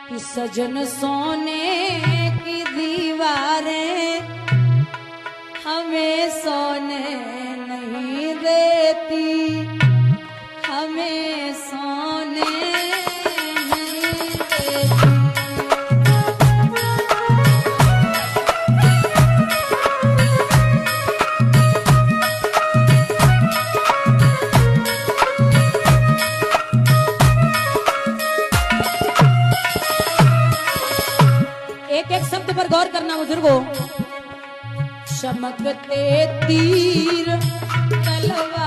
कि सजन सोने की दीवारें हमें सोने नहीं देती, हमें सोने नहीं देती। एक एक शब्द पर गौर करना बुजुर्गों। चमकते तीर तलवार